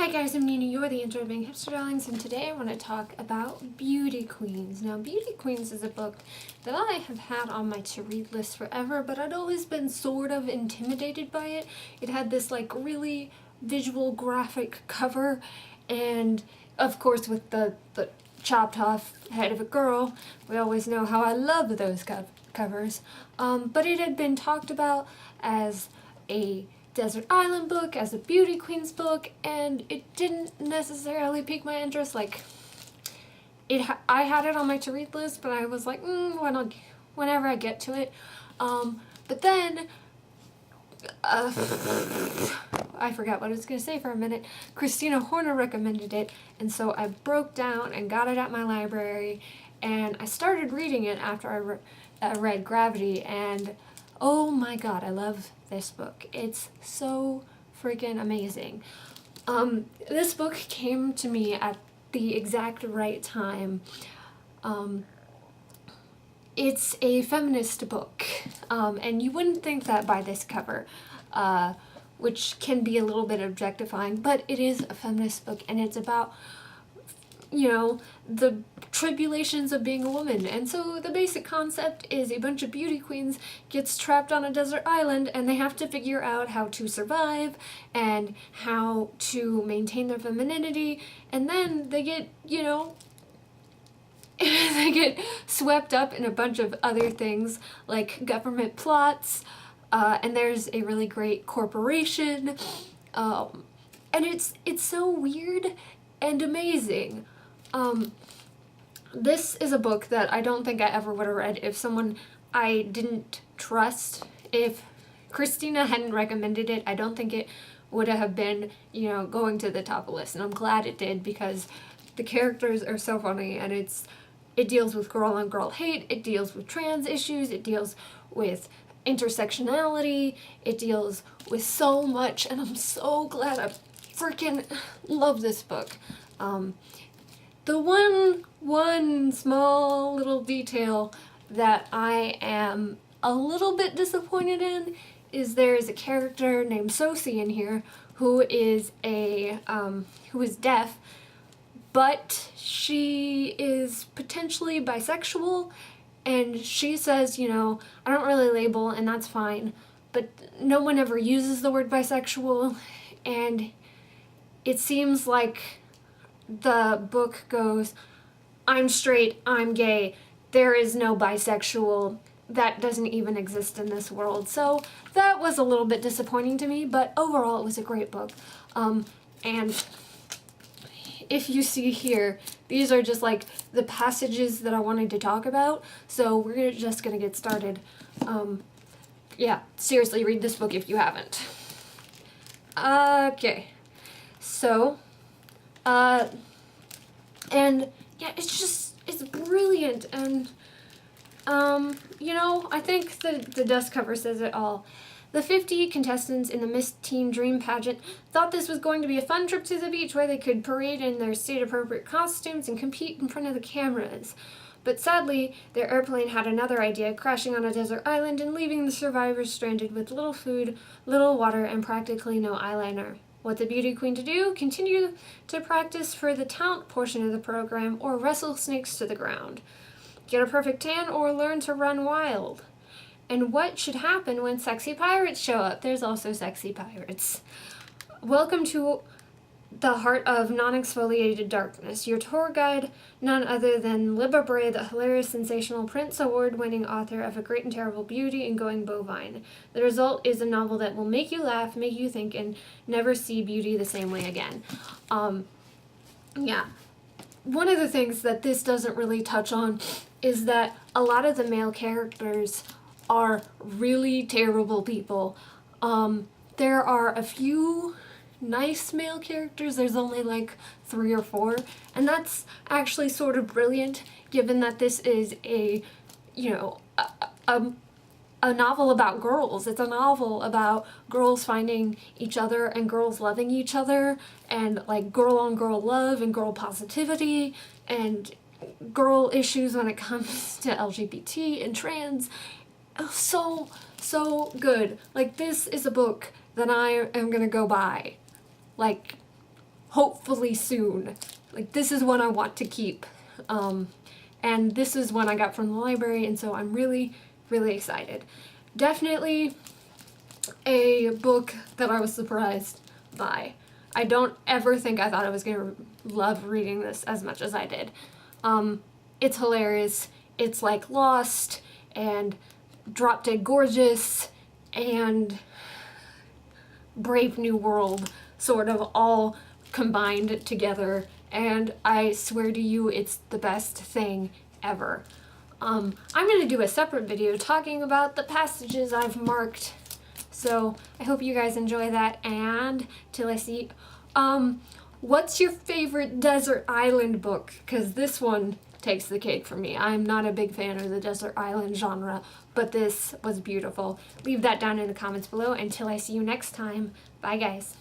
Hi guys, I'm Nina, you're the intro of Being Hipster Darlings, and today I want to talk about Beauty Queens. Now, Beauty Queens is a book that I have had on my to-read list forever, but I'd always been sort of intimidated by it. It had this like really visual graphic cover, and of course with the chopped off head of a girl, we always know how I love those covers. But it had been talked about as a desert island book, as a beauty queens book, and it didn't necessarily pique my interest. Like, I had it on my to-read list, but I was like, whenever I get to it. But then, I forgot what I was going to say for a minute. Christina Horner recommended it, and so I broke down and got it at my library, and I started reading it after I read Gravity, and oh my god, I love this book. It's so freaking amazing. This book came to me at the exact right time. It's a feminist book, and you wouldn't think that by this cover, which can be a little bit objectifying, but it is a feminist book, and it's about, you know, the tribulations of being a woman. And so the basic concept is a bunch of beauty queens gets trapped on a desert island, and they have to figure out how to survive and how to maintain their femininity, and then they get, you know, they get swept up in a bunch of other things like government plots, and there's a really great corporation, and it's so weird and amazing. This is a book that I don't think I ever would have read if someone I didn't trust. If Christina hadn't recommended it, I don't think it would have been, you know, going to the top of the list. And I'm glad it did, because the characters are so funny, and it deals with girl on girl hate, it deals with trans issues, it deals with intersectionality, it deals with so much, and I'm so glad I freaking love this book. The one small little detail that I am a little bit disappointed in is there is a character named Sosie in here who is deaf, but she is potentially bisexual, and she says, you know, I don't really label, and that's fine, but no one ever uses the word bisexual, and it seems like the book goes, I'm straight, I'm gay, there is no bisexual, that doesn't even exist in this world. So that was a little bit disappointing to me, but overall it was a great book. And if you see here, these are just like the passages that I wanted to talk about, so we're just gonna get started. Yeah, seriously, read this book if you haven't. Okay, so and yeah, it's brilliant, and you know, I think the dust cover says it all. The 50 contestants in the Miss Teen Dream pageant thought this was going to be a fun trip to the beach where they could parade in their state-appropriate costumes and compete in front of the cameras. But sadly, their airplane had another idea, crashing on a desert island and leaving the survivors stranded with little food, little water, and practically no eyeliner. What the beauty queen to do? Continue to practice for the talent portion of the program, or wrestle snakes to the ground. Get a perfect tan, or learn to run wild. And what should happen when sexy pirates show up? There's also sexy pirates. Welcome to the heart of non-exfoliated darkness. Your tour guide, none other than Libba Bray, the hilarious, sensational Prince Award-winning author of A Great and Terrible Beauty and Going Bovine. The result is a novel that will make you laugh, make you think, and never see beauty the same way again. Yeah. One of the things that this doesn't really touch on is that a lot of the male characters are really terrible people. There are a few nice male characters. There's only like 3 or 4, and that's actually sort of brilliant, given that this is a, you know, a novel about girls. It's a novel about girls finding each other and girls loving each other, and like girl on girl love and girl positivity and girl issues when it comes to LGBT and trans. So good. Like, this is a book that I am gonna go buy. Like, hopefully soon. Like, this is one I want to keep. And this is one I got from the library, and so I'm really, really excited. Definitely a book that I was surprised by. I don't ever think I thought I was going to love reading this as much as I did. It's hilarious. It's like Lost and Drop Dead Gorgeous and Brave New World sort of all combined together, and I swear to you, it's the best thing ever. I'm going to do a separate video talking about the passages I've marked, so I hope you guys enjoy that, and till I see, what's your favorite desert island book? Because this one takes the cake for me. I'm not a big fan of the desert island genre, but this was beautiful. Leave that down in the comments below. Until I see you next time, bye guys.